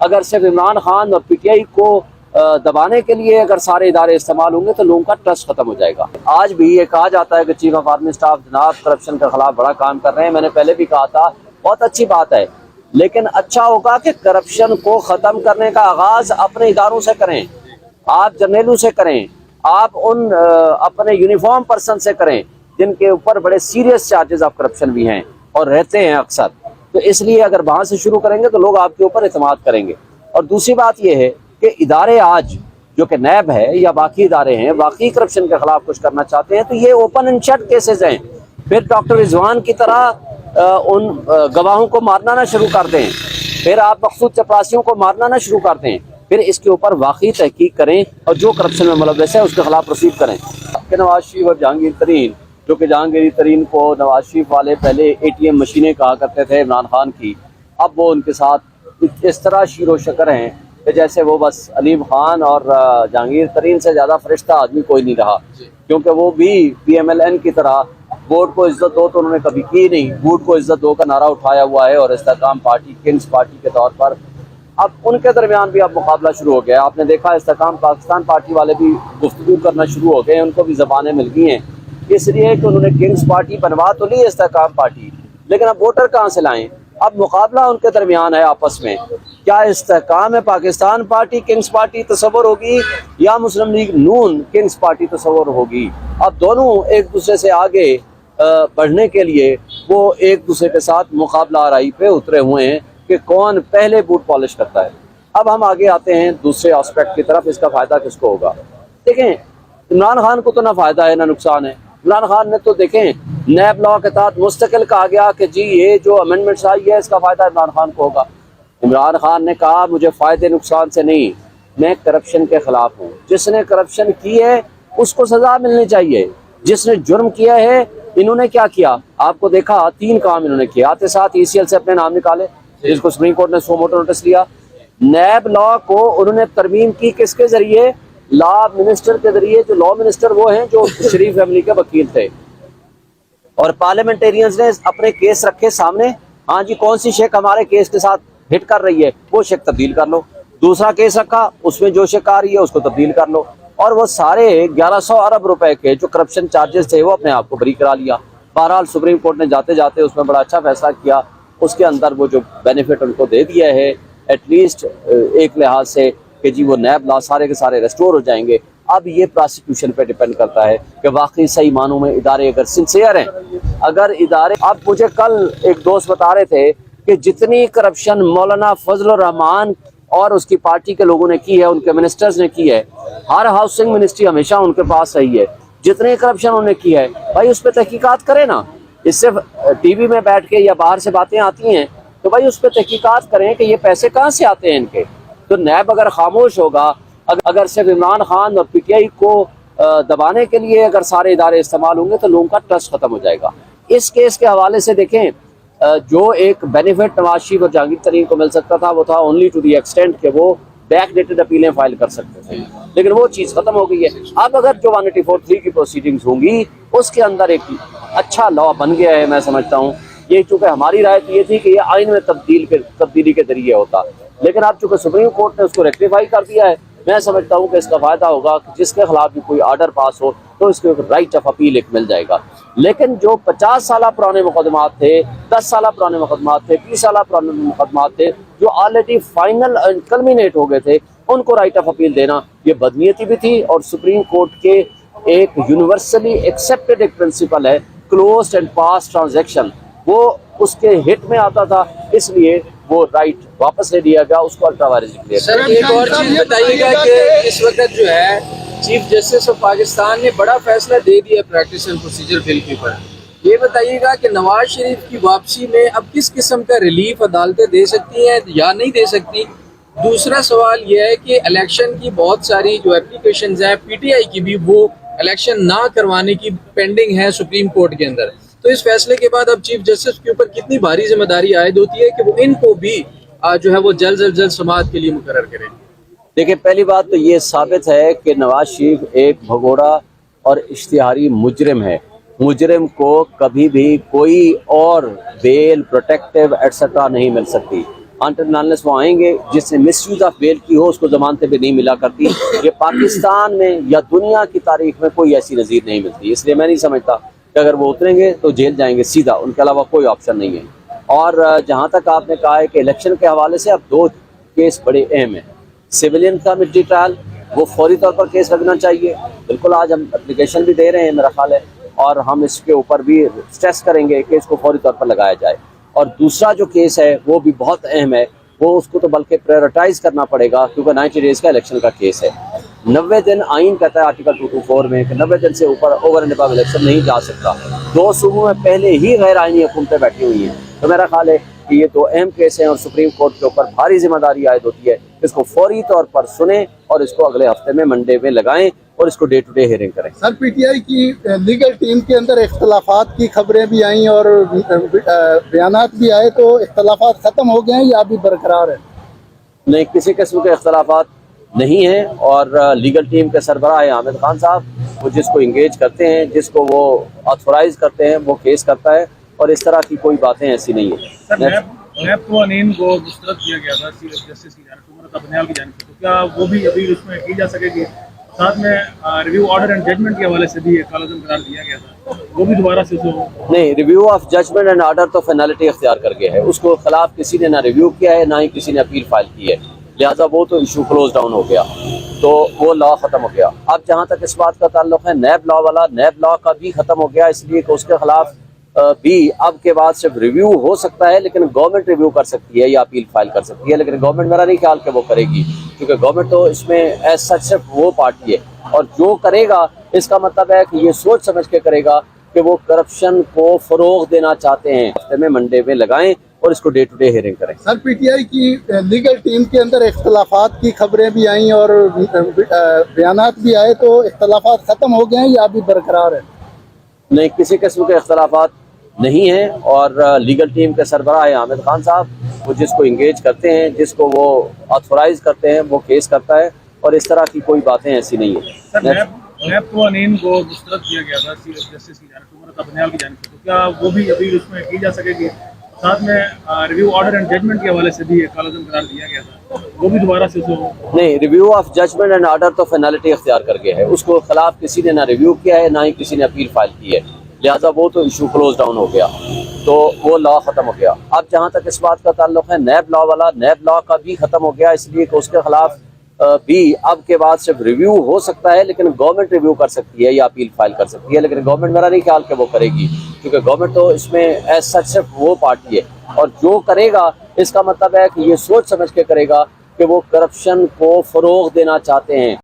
اگر صرف عمران خان اور پی ٹی آئی کو دبانے کے لیے اگر سارے ادارے استعمال ہوں گے تو لوگوں کا ٹرسٹ ختم ہو جائے گا۔ آج بھی یہ کہا جاتا ہے کہ چیف آف آرمی اسٹاف جناب کرپشن کے خلاف بڑا کام کر رہے ہیں، میں نے پہلے بھی کہا تھا، بہت اچھی بات ہے، لیکن اچھا ہوگا کہ کرپشن کو ختم کرنے کا آغاز اپنے اداروں سے کریں، آپ جرنیلوں سے کریں، آپ ان اپنے یونیفارم پرسن سے کریں جن کے اوپر بڑے سیریس چارجز آف کرپشن بھی ہیں اور رہتے ہیں اکثر۔ تو اس لیے اگر وہاں سے شروع کریں گے تو لوگ آپ کے اوپر اعتماد کریں گے۔ اور دوسری بات یہ ہے کہ ادارے آج جو کہ نیب ہے یا باقی ادارے ہیں واقعی کرپشن کے خلاف کچھ کرنا چاہتے ہیں تو یہ اوپن اینڈ شٹ کیسز ہیں، پھر ڈاکٹر رضوان کی طرح ان گواہوں کو مارنا نہ شروع کر دیں، پھر آپ مقصود چپراسیوں کو مارنا نہ شروع کر دیں، پھر اس کے اوپر واقعی تحقیق کریں اور جو کرپشن میں ملوث ہے اس کے خلاف پروسیڈ کریں۔ کہ نواز شریف اور جہانگیر ترین، جو کہ جہانگیر ترین کو نواز شریف والے پہلے اے ٹی ایم مشینیں کہا کرتے تھے عمران خان کی، اب وہ ان کے ساتھ اس طرح شیر و شکر ہیں کہ جیسے وہ بس علیم خان اور جہانگیر ترین سے زیادہ فرشتہ آدمی کوئی نہیں رہا، کیونکہ وہ بھی پی ایم ایل این کی طرح ووٹ کو عزت دو تو انہوں نے کبھی کی نہیں، ووٹ کو عزت دو کا نعرہ اٹھایا ہوا ہے، اور استحکام پارٹی کنگز پارٹی کے طور پر اب ان کے درمیان بھی اب مقابلہ شروع ہو گیا۔ آپ نے دیکھا استحکام پاکستان پارٹی والے بھی گفتگو کرنا شروع ہو گئے، ان کو بھی زبانیں مل گئی ہیں، اس لیے کہ انہوں نے کنگز پارٹی بنوا تو لی استحکام پارٹی، لیکن اب ووٹر کہاں سے لائیں؟ اب مقابلہ ان کے درمیان ہے آپس میں، کیا استحکام پاکستان پارٹی کنگز پارٹی تصور ہوگی یا مسلم لیگ نون کنگز پارٹی تصور ہوگی؟ اب دونوں ایک دوسرے سے آگے بڑھنے کے لیے وہ ایک دوسرے کے ساتھ مقابلہ آرائی پہ اترے ہوئے ہیں کہ کون پہلے بوٹ پالش کرتا ہے۔ اب ہم آگے آتے ہیں دوسرے آسپیکٹ کی طرف، اس کا فائدہ کس کو ہوگا؟ دیکھیں عمران خان کو تو نہ فائدہ ہے نہ نقصان ہے۔ عمران خان نے تو دیکھیں نیب لا کے تحت مستقل کہا گیا کہ جی یہ جو امینڈمنٹس آئی ہے اس کا فائدہ عمران خان کو ہوگا۔ عمران خان نے کہا مجھے فائدے نقصان سے نہیں، میں کرپشن کے خلاف ہوں، جس نے کرپشن کی ہے اس کو سزا ملنی چاہیے، جس نے جرم کیا ہے۔ انہوں نے کیا کیا؟ آپ کو دیکھا 3 کام انہوں نے کیے، آتے ساتھ ای سی ایل سے اپنے نام نکالے جس کو سپریم کورٹ نے سو موٹو نوٹس لیا، نیب لا کو انہوں نے ترمیم کی کس کے ذریعے؟ لا منسٹر کے ذریعے، جو لا منسٹر وہ ہیں جو شریف فیملی کے وکیل تھے، اور پارلیمنٹیرینز نے اپنے کیس رکھے سامنے، ہاں جی کون سی شک ہمارے کیس کے ساتھ ہٹ کر رہی ہے وہ شک تبدیل کر لو، دوسرا کیس رکھا اس میں جو شک آ رہی ہے اس کو تبدیل کر لو، اور وہ سارے 1100 ارب روپے کے جو کرپشن چارجز تھے وہ اپنے آپ کو بری کرا لیا۔ بہرحال سپریم کورٹ نے جاتے جاتے اس میں بڑا اچھا فیصلہ کیا، اس کے اندر وہ جو بینیفٹ ان کو دے دیا ہے ایٹ لیسٹ ایک لحاظ سے کہ جی وہ نیب لا سارے کے سارے ریسٹور ہو جائیں گے۔ اب یہ پراسیکیوشن پہ ڈیپینڈ کرتا ہے کہ واقعی صحیح معنوں میں ادارے اگر سنسیئر ہیں، اگر ادارے، اب مجھے کل ایک دوست بتا رہے تھے کہ جتنی کرپشن مولانا فضل الرحمان اور اس کی پارٹی کے لوگوں نے کی ہے، ان کے منسٹرز نے کی ہے، ہر ہاؤسنگ منسٹری ہمیشہ ان کے پاس رہی ہے، جتنی کرپشن انہوں نے کی ہے بھائی اس پہ تحقیقات کریں نا، اس سے ٹی وی میں بیٹھ کے یا باہر سے باتیں آتی ہیں تو بھائی اس پہ تحقیقات کریں کہ یہ پیسے کہاں سے آتے ہیں ان کے۔ تو نیب اگر خاموش ہوگا، اگر صرف عمران خان اور پی ٹی آئی کو دبانے کے لیے اگر سارے ادارے استعمال ہوں گے تو لوگوں کا ٹرسٹ ختم ہو جائے گا۔ اس کیس کے حوالے سے دیکھیں جو ایک بینیفٹ نواز شریف اور جہانگیر ترین کو مل سکتا تھا وہ تھا اونلی ٹو دی ایکسٹینٹ کہ وہ بیک ڈیٹڈ اپیلیں فائل کر سکتے تھے، لیکن وہ چیز ختم ہو گئی ہے۔ اب اگر جو 184(3) کی پروسیڈنگز ہوں گی اس کے اندر ایک اچھا لا بن گیا ہے، میں سمجھتا ہوں یہ، چونکہ ہماری رائے تو یہ تھی کہ یہ آئین میں تبدیلی کے ذریعے ہوتا، لیکن اب چونکہ سپریم کورٹ نے اس کو ریکٹیفائی کر دیا ہے، میں سمجھتا ہوں کہ اس کا فائدہ ہوگا کہ جس کے خلاف بھی کوئی آرڈر پاس ہو تو اس کو رائٹ آف اپیل ایک مل جائے گا۔ لیکن جو 50 سالہ پرانے مقدمات تھے، 10 سالہ پرانے مقدمات تھے، 20 سالہ پرانے مقدمات تھے جو آلریڈی فائنل کلمینیٹ ہو گئے تھے، ان کو رائٹ آف اپیل دینا یہ بدنیتی بھی تھی، اور سپریم کورٹ کے ایک یونیورسلی ایکسیپٹڈ ایک پرنسپل ہے کلوزڈ اینڈ پاس ٹرانزیکشن، وہ اس کے ہٹ میں آتا تھا، اس لیے وہ رائٹ واپس لے لیا گیا، اس کو الٹرا وائرس ڈکلیئر۔ سر ایک اور چیز بتائیے گا کہ اس وقت جو ہے چیف جسٹس آف پاکستان نے بڑا فیصلہ دے دیا پریکٹس اینڈ پروسیجر بل کے اوپر، یہ بتائیے گا کہ نواز شریف کی واپسی میں اب کس قسم کا ریلیف عدالتیں دے سکتی ہیں یا نہیں دے سکتی؟ دوسرا سوال یہ ہے کہ الیکشن کی بہت ساری جو اپلیکیشنز ہیں پی ٹی آئی کی بھی وہ الیکشن نہ کروانے کی پینڈنگ ہے سپریم کورٹ کے اندر، تو اس فیصلے کے بعد اب چیف جسٹس کے اوپر کتنی بھاری ذمہ داری عائد ہوتی ہے کہ وہ ان کو بھی جو ہے وہ جلد از جلد سماعت کے لیے مقرر کریں؟ دیکھیں پہلی بات تو یہ ثابت ہے کہ نواز شریف ایک بھگوڑا اور اشتہاری مجرم ہے، مجرم کو کبھی بھی کوئی اور بیل پروٹیکٹیو ایٹسٹرا نہیں مل سکتی۔ انٹرنلس وہ آئیں گے جس نے مس یوز آف بیل کی ہو اس کو ضمانتیں بھی نہیں ملا کرتی. یہ پاکستان میں یا دنیا کی تاریخ میں کوئی ایسی نظیر نہیں ملتی. اس لیے میں نہیں سمجھتا کہ اگر وہ اتریں گے تو جیل جائیں گے سیدھا, ان کے علاوہ کوئی آپشن نہیں ہے. اور جہاں تک آپ نے کہا ہے کہ الیکشن کے حوالے سے اب 2 کیس بڑے اہم ہیں. سویلین کا ملٹری ٹرائل وہ فوری طور پر کیس لگنا چاہیے. بالکل آج ہم اپلیکیشن بھی دے رہے ہیں میرا خیال ہے, اور ہم اس کے اوپر بھی اسٹریس کریں گے کہ اس کو فوری طور پر لگایا جائے. اور دوسرا جو کیس ہے وہ بھی بہت اہم ہے, وہ اس کو تو بلکہ پریورٹائز کرنا پڑے گا کیونکہ 90 ڈیز کا الیکشن کا کیس ہے. 90 دن آئین کہتا ہے آرٹیکل 224 میں کہ 90 دن سے اوپر اوور اینڈ ابو الیکشن نہیں جا سکتا. 2 صوبوں میں پہلے ہی غیر آئینی حکومتیں بیٹھی ہوئی ہیں. تو میرا خیال ہے کہ یہ 2 اہم کیس ہیں اور سپریم کورٹ کے اوپر بھاری ذمہ داری عائد ہوتی ہے. اس کو فوری طور پر سنیں اور اس کو اگلے ہفتے میں منڈے میں لگائیں اور اس کو ڈے ٹو ڈے ہیئرنگ کریں. سر, پی ٹی آئی کی لیگل ٹیم کے اندر اختلافات کی خبریں بھی آئیں اور بیانات بھی آئے, تو اختلافات ختم ہو گئے ہیں یا ابھی برقرار ہیں؟ نہیں, کسی قسم کے اختلافات نہیں ہیں. اور لیگل ٹیم کے سربراہ حامد خان صاحب وہ جس کو انگیج کرتے ہیں, جس کو وہ آتھورائز کرتے ہیں, وہ کیس کرتا ہے, اور اس طرح کی کوئی باتیں ایسی نہیں ہیں. سر, نیب قوانین کو مسترد کیا گیا تھا جسٹس کی جانب سے, عمر عطا بنیال کی جانب سے, تو کیا وہ بھی ابھی اس میں کی جا سکے گی؟ ساتھ میں ریویو آرڈر اینڈ ججمنٹ کے حوالے سے بھی ایک کالعزم قرار دیا گیا تھا, وہ بھی دوبارہ سے نہیں, review of judgment and order تو فینالٹی اختیار کر گیا ہے. اس کو خلاف کسی نے نہ ریویو کیا ہے نہ ہی کسی نے اپیل فائل کی ہے, لہٰذا وہ تو ایشو کلوز ڈاؤن ہو گیا, تو وہ لا ختم ہو گیا. اب جہاں تک اس بات کا تعلق ہے نیب لا والا, نیب لا کا بھی ختم ہو گیا, اس لیے کہ اس کے خلاف بھی اب کے بعد صرف ریویو ہو سکتا ہے, لیکن گورنمنٹ ریویو کر سکتی ہے یا اپیل فائل کر سکتی ہے. لیکن گورنمنٹ میرا نہیں خیال کہ وہ کرے گی, کیونکہ گورنمنٹ تو اس میں ایز سچ صرف وہ پارٹی ہے, اور جو کرے گا اس کا مطلب ہے کہ یہ سوچ سمجھ کے کرے گا کہ وہ کرپشن کو فروغ دینا چاہتے ہیں. ہفتے میں منڈے میں لگائیں اور اس کو ڈے ٹو ڈے ہیئرنگ کریں. سر, پی ٹی آئی کی لیگل ٹیم کے اندر اختلافات کی خبریں بھی آئیں اور بیانات بھی آئے, تو اختلافات ختم ہو گئے ہیں یا ابھی برقرار ہیں؟ نہیں, کسی قسم کے اختلافات نہیں ہیں. اور لیگل ٹیم کے سربراہ حامد خان صاحب وہ جس کو انگیج کرتے ہیں, جس کو وہ آتھورائز کرتے ہیں, وہ کیس کرتا ہے, اور اس طرح کی کوئی باتیں ایسی نہیں ہیں. سر, نیب قوانین کو مسترد کیا گیا تھا جسٹس کی جانب سے, عمر عطا بنیال کی جانب سے, تو کیا وہ بھی ابھی اس میں کی جا سکے گی؟ ساتھ میں ریویو آرڈر اینڈ ججمنٹ کے حوالے سے بھی ایک کالعزم قرار دیا گیا تھا, وہ بھی دوبارہ سے نہیں, review of judgment and order تو فینالٹی اختیار کر گیا ہے. اس کو خلاف کسی نے نہ ریویو کیا ہے نہ ہی کسی نے اپیل فائل کی ہے, لہٰذا وہ تو ایشو کلوز ڈاؤن ہو گیا, تو وہ لا ختم ہو گیا. اب جہاں تک اس بات کا تعلق ہے نیب لا والا, نیب لا کا بھی ختم ہو گیا, اس لیے کہ اس کے خلاف بھی اب کے بعد صرف ریویو ہو سکتا ہے, لیکن گورنمنٹ ریویو کر سکتی ہے یا اپیل فائل کر سکتی ہے. لیکن گورنمنٹ میرا نہیں خیال کہ وہ کرے گی, کیونکہ گورنمنٹ تو اس میں ایز سچ صرف وہ پارٹی ہے, اور جو کرے گا اس کا مطلب ہے کہ یہ سوچ سمجھ کے کرے گا کہ وہ کرپشن کو فروغ دینا چاہتے ہیں.